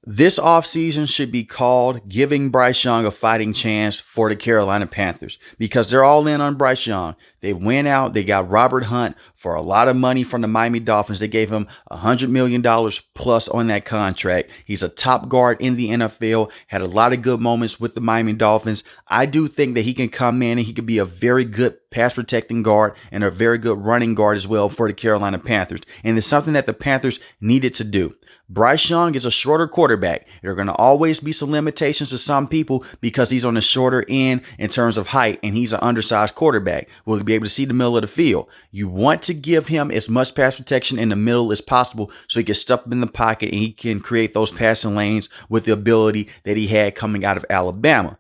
This offseason should be called giving Bryce Young a fighting chance for the Carolina Panthers because they're all in on Bryce Young. They went out, they got Robert Hunt for a lot of money from the Miami Dolphins. They gave him $100 million plus on that contract. He's a top guard in the NFL, had a lot of good moments with the Miami Dolphins. I do think that he can come in and he could be a very good pass protecting guard and a very good running guard as well for the Carolina Panthers. And it's something that the Panthers needed to do. Bryce Young is a shorter quarterback. There are going to always be some limitations to some people because he's on the shorter end in terms of height and he's an undersized quarterback. Will he be able to see the middle of the field? You want to give him as much pass protection in the middle as possible so he can step in the pocket and he can create those passing lanes with the ability that he had coming out of Alabama.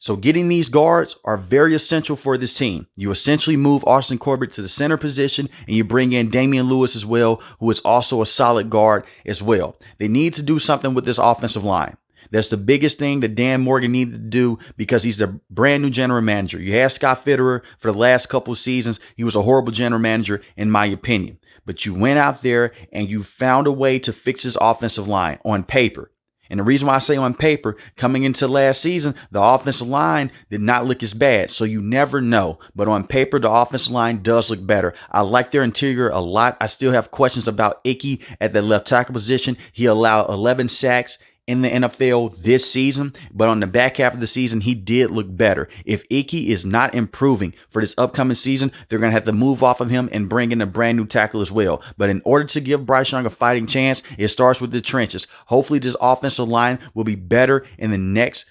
So getting these guards are very essential for this team. You essentially move Austin Corbett to the center position and you bring in Damian Lewis as well, who is also a solid guard as well. They need to do something with this offensive line. That's the biggest thing that Dan Morgan needed to do because he's the brand new general manager. You had Scott Fitterer for the last couple of seasons. He was a horrible general manager in my opinion. But you went out there and you found a way to fix his offensive line on paper. And the reason why I say on paper, coming into last season, the offensive line did not look as bad. So you never know. But on paper, the offensive line does look better. I like their interior a lot. I still have questions about Icky at the left tackle position. He allowed 11 sacks in the NFL this season, but on the back half of the season, he did look better. If Icky is not improving for this upcoming season, they're going to have to move off of him and bring in a brand new tackle as well. But in order to give Bryce Young a fighting chance, it starts with the trenches. Hopefully this offensive line will be better in the next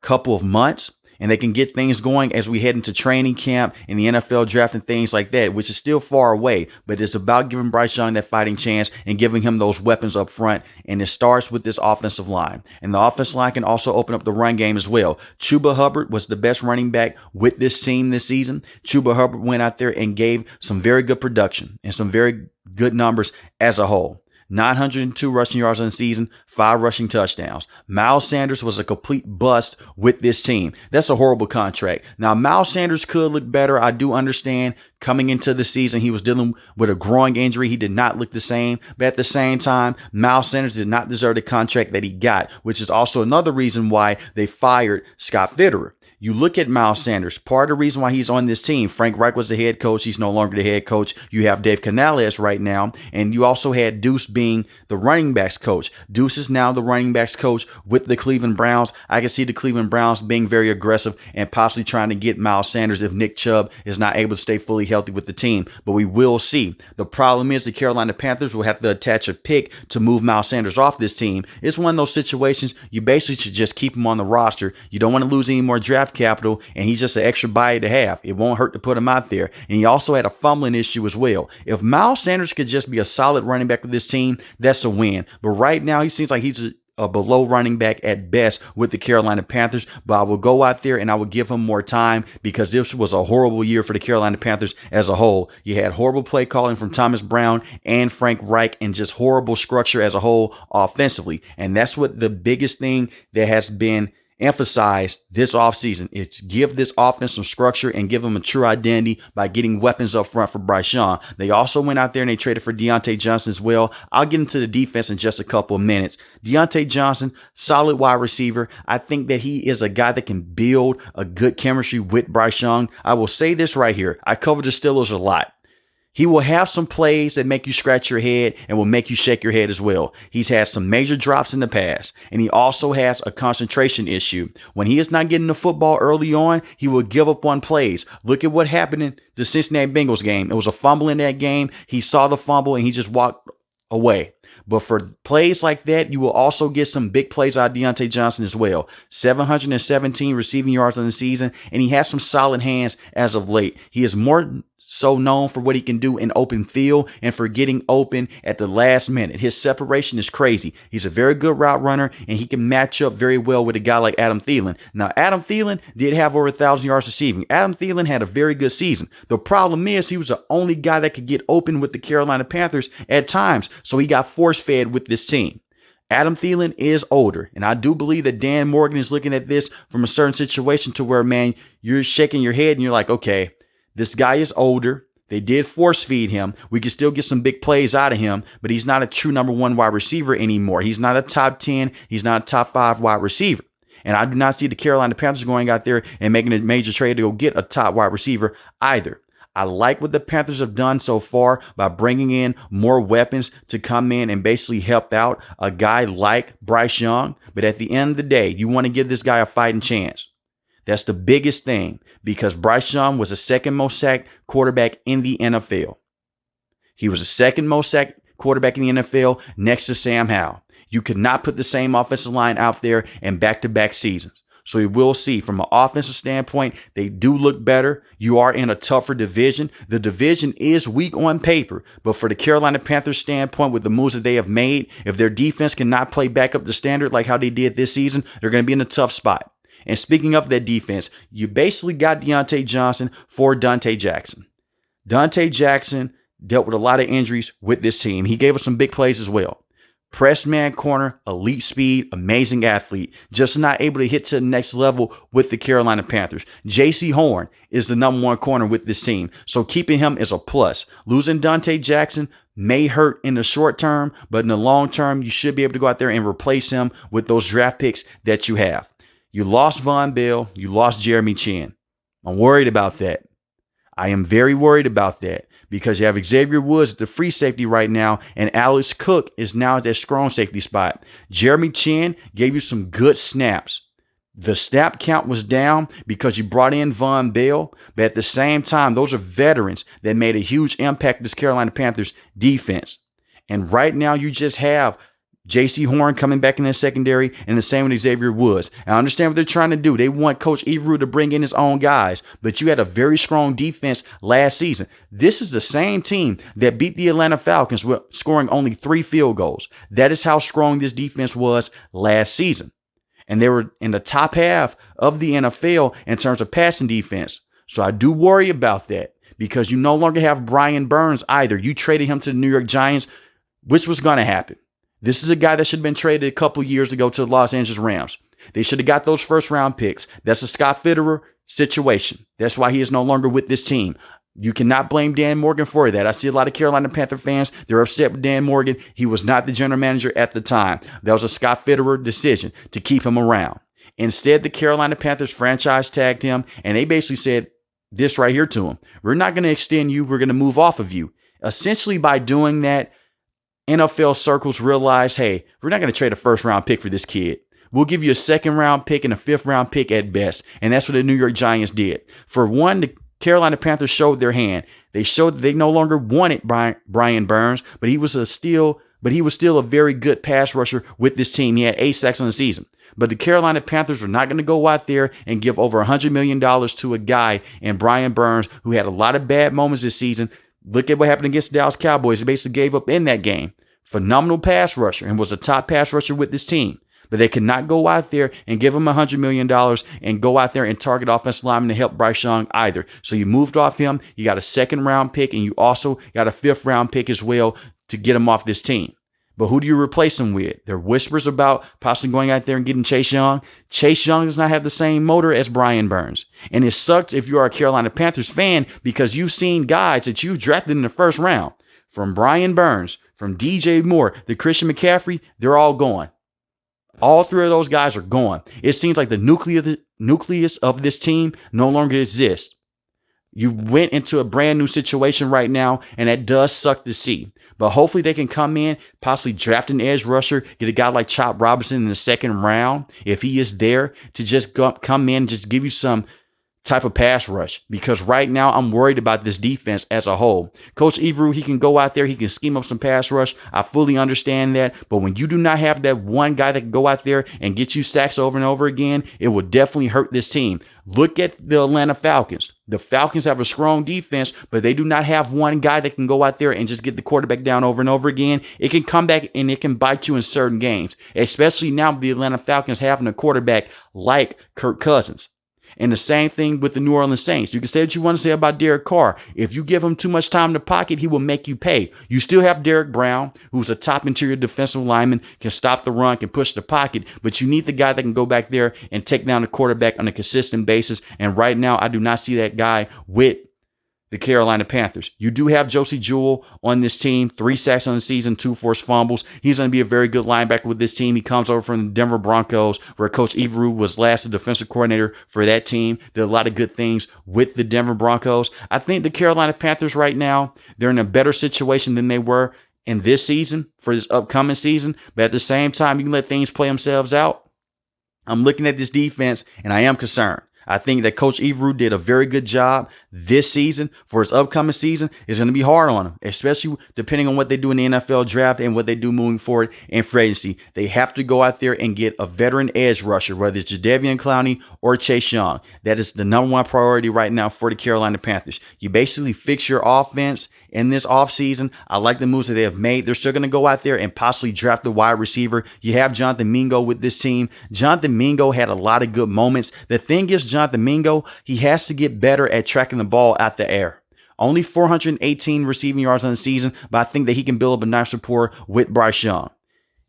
couple of months. And they can get things going as we head into training camp and the NFL draft and things like that, which is still far away. But it's about giving Bryce Young that fighting chance and giving him those weapons up front. And it starts with this offensive line. And the offensive line can also open up the run game as well. Chuba Hubbard was the best running back with this team this season. Chuba Hubbard went out there and gave some very good production and some very good numbers as a whole. 902 rushing yards on the season, 5 rushing touchdowns. Miles Sanders was a complete bust with this team. That's a horrible contract. Now, Miles Sanders could look better. I do understand coming into the season, he was dealing with a groin injury. He did not look the same. But at the same time, Miles Sanders did not deserve the contract that he got, which is also another reason why they fired Scott Fitterer. You look at Miles Sanders, part of the reason why he's on this team. Frank Reich was the head coach. He's no longer the head coach. You have Dave Canales right now. And you also had Deuce being the running backs coach. Deuce is now the running backs coach with the Cleveland Browns. I can see the Cleveland Browns being very aggressive and possibly trying to get Miles Sanders if Nick Chubb is not able to stay fully healthy with the team. But we will see. The problem is the Carolina Panthers will have to attach a pick to move Miles Sanders off this team. It's one of those situations you basically should just keep him on the roster. You don't want to lose any more draft capital, and he's just an extra buy to have. It won't hurt to put him out there. And he also had a fumbling issue as well. If Miles Sanders could just be a solid running back with this team, that's a win. But right now, he seems like he's a below running back at best with the Carolina Panthers. But I will go out there and I will give him more time because this was a horrible year for the Carolina Panthers as a whole. You had horrible play calling from Thomas Brown and Frank Reich and just horrible structure as a whole offensively. And that's what the biggest thing that has been emphasized this offseason. It's give this offense some structure and give them a true identity by getting weapons up front for Bryce Young. They also went out there and they traded for Deontay Johnson as well. I'll get into the defense in just a couple of minutes. Deontay Johnson, solid wide receiver. I think that he is a guy that can build a good chemistry with Bryce Young. I will say this right here. I cover the Steelers a lot. He will have some plays that make you scratch your head and will make you shake your head as well. He's had some major drops in the past, and he also has a concentration issue. When he is not getting the football early on, he will give up on plays. Look at what happened in the Cincinnati Bengals game. It was a fumble in that game. He saw the fumble, and he just walked away. But for plays like that, you will also get some big plays out of Deontay Johnson as well. 717 receiving yards on the season, and he has some solid hands as of late. He is more so known for what he can do in open field and for getting open at the last minute. His separation is crazy. He's a very good route runner, and he can match up very well with a guy like Adam Thielen. Now, Adam Thielen did have over 1,000 yards receiving. Adam Thielen had a very good season. The problem is he was the only guy that could get open with the Carolina Panthers at times, so he got force-fed with this team. Adam Thielen is older, and I do believe that Dan Morgan is looking at this from a certain situation to where, man, you're shaking your head and you're like, okay, this guy is older. They did force feed him. We could still get some big plays out of him, but he's not a true number one wide receiver anymore. He's not a top 10. He's not a top 5 wide receiver. And I do not see the Carolina Panthers going out there and making a major trade to go get a top wide receiver either. I like what the Panthers have done so far by bringing in more weapons to come in and basically help out a guy like Bryce Young. But at the end of the day, you want to give this guy a fighting chance. That's the biggest thing, because Bryce Young was the second most sacked quarterback in the NFL. He was the second most sacked quarterback in the NFL next to Sam Howell. You could not put the same offensive line out there in back-to-back seasons. So we will see from an offensive standpoint, they do look better. You are in a tougher division. The division is weak on paper, but for the Carolina Panthers standpoint, with the moves that they have made, if their defense cannot play back up to standard like how they did this season, they're going to be in a tough spot. And speaking of that defense, you basically got Deontay Johnson for Deontay Jackson. Deontay Jackson dealt with a lot of injuries with this team. He gave us some big plays as well. Press man corner, elite speed, amazing athlete, just not able to hit to the next level with the Carolina Panthers. J.C. Horn is the number one corner with this team, so keeping him is a plus. Losing Deontay Jackson may hurt in the short term, but in the long term, you should be able to go out there and replace him with those draft picks that you have. You lost Von Bell, you lost Jeremy Chinn. I'm worried about that. I am very worried about that, because you have Xavier Woods at the free safety right now, and Alex Cook is now at that strong safety spot. Jeremy Chinn gave you some good snaps. The snap count was down because you brought in Von Bell, but at the same time, those are veterans that made a huge impact to this Carolina Panthers defense. And right now, you just have J.C. Horn coming back in the secondary, and the same with Xavier Woods. I understand what they're trying to do. They want Coach Evreux to bring in his own guys, but you had a very strong defense last season. This is the same team that beat the Atlanta Falcons with scoring only 3 field goals. That is how strong this defense was last season. And they were in the top half of the NFL in terms of passing defense. So I do worry about that, because you no longer have Brian Burns either. You traded him to the New York Giants, which was going to happen. This is a guy that should have been traded a couple years ago to the Los Angeles Rams. They should have got those first-round picks. That's a Scott Fitterer situation. That's why he is no longer with this team. You cannot blame Dan Morgan for that. I see a lot of Carolina Panther fans, they're upset with Dan Morgan. He was not the general manager at the time. That was a Scott Fitterer decision to keep him around. Instead, the Carolina Panthers franchise tagged him, and they basically said this right here to him: we're not going to extend you. We're going to move off of you. Essentially, by doing that, NFL circles realize, hey, we're not going to trade a first-round pick for this kid. We'll give you a second-round pick and a fifth-round pick at best. And that's what the New York Giants did. For one, the Carolina Panthers showed their hand. They showed that they no longer wanted Brian Burns, but he was still a very good pass rusher with this team. He had 8 sacks on the season. But the Carolina Panthers were not going to go out there and give over $100 million to a guy in Brian Burns, who had a lot of bad moments this season. Look at what happened against the Dallas Cowboys. He basically gave up in that game. Phenomenal pass rusher and was a top pass rusher with this team. But they could not go out there and give him $100 million and go out there and target offensive linemen to help Bryce Young either. So you moved off him. You got a second-round pick, and you also got a fifth-round pick as well to get him off this team. But who do you replace him with? There are whispers about possibly going out there and getting Chase Young. Chase Young does not have the same motor as Brian Burns. And it sucks if you are a Carolina Panthers fan, because you've seen guys that you've drafted in the first round, from Brian Burns, from DJ Moore, to Christian McCaffrey, they're all gone. All 3 of those guys are gone. It seems like the nucleus of this team no longer exists. You went into a brand new situation right now, and that does suck to see. But hopefully they can come in, possibly draft an edge rusher, get a guy like Chop Robinson in the second round, if he is there, to just come in and just give you some type of pass rush. Because right now I'm worried about this defense as a whole. Coach Evreux, he can go out there, he can scheme up some pass rush. I fully understand that. But when you do not have that one guy that can go out there and get you sacks over and over again, it will definitely hurt this team. Look at the Atlanta Falcons. The Falcons have a strong defense, but they do not have one guy that can go out there and just get the quarterback down over and over again. It can come back and it can bite you in certain games, especially now with the Atlanta Falcons having a quarterback like Kirk Cousins. And the same thing with the New Orleans Saints. You can say what you want to say about Derek Carr. If you give him too much time in the pocket, he will make you pay. You still have Derek Brown, who's a top interior defensive lineman, can stop the run, can push the pocket, but you need the guy that can go back there and take down the quarterback on a consistent basis. And right now, I do not see that guy with the Carolina Panthers. You do have Josie Jewell on this team, 3 sacks on the season, 2 forced fumbles. He's going to be a very good linebacker with this team. He comes over from the Denver Broncos, where Coach Evreux was last the defensive coordinator for that team. Did a lot of good things with the Denver Broncos. I think the Carolina Panthers right now, they're in a better situation than they were in this season for this upcoming season. But at the same time, you can let things play themselves out. I'm looking at this defense, and I am concerned. I think that Coach Evreux did a very good job this season. For his upcoming season, it's going to be hard on him, especially depending on what they do in the NFL draft and what they do moving forward in free agency. They have to go out there and get a veteran edge rusher, whether it's Jadeveon Clowney or Chase Young. That is the number one priority right now for the Carolina Panthers. You basically fix your offense in this offseason. I like the moves that they have made. They're still going to go out there and possibly draft a wide receiver. You have Jonathan Mingo with this team. Jonathan Mingo had a lot of good moments. The thing is, Jonathan Mingo, he has to get better at tracking the ball out the air. Only 418 receiving yards on the season, but I think that he can build up a nice rapport with Bryce Young.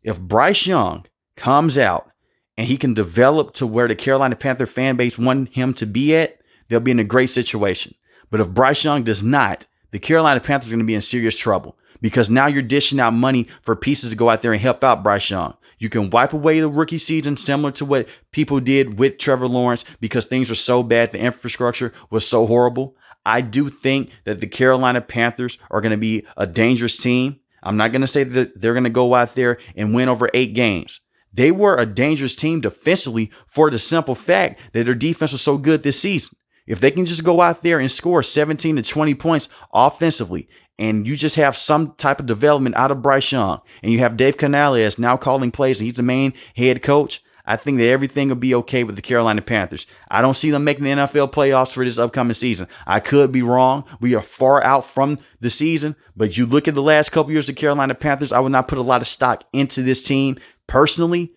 If Bryce Young comes out and he can develop to where the Carolina Panther fan base want him to be at, they'll be in a great situation. But if Bryce Young does not, the Carolina Panthers are going to be in serious trouble, because now you're dishing out money for pieces to go out there and help out Bryce Young. You can wipe away the rookie season similar to what people did with Trevor Lawrence because things were so bad. The infrastructure was so horrible. I do think that the Carolina Panthers are going to be a dangerous team. I'm not going to say that they're going to go out there and win over 8 games. They were a dangerous team defensively for the simple fact that their defense was so good this season. If they can just go out there and score 17 to 20 points offensively, and you just have some type of development out of Bryce Young, and you have Dave Canales now calling plays, and he's the main head coach, I think that everything will be okay with the Carolina Panthers. I don't see them making the NFL playoffs for this upcoming season. I could be wrong. We are far out from the season, but you look at the last couple years of the Carolina Panthers, I would not put a lot of stock into this team personally,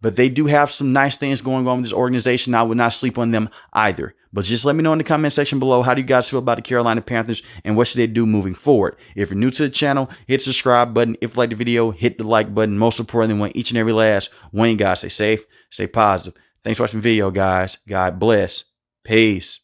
but they do have some nice things going on with this organization. I would not sleep on them either. But just let me know in the comment section below, how do you guys feel about the Carolina Panthers and what should they do moving forward? If you're new to the channel, hit the subscribe button. If you like the video, hit the like button. Most importantly, want each and every last one of you guys stay safe, stay positive. Thanks for watching the video, guys. God bless. Peace.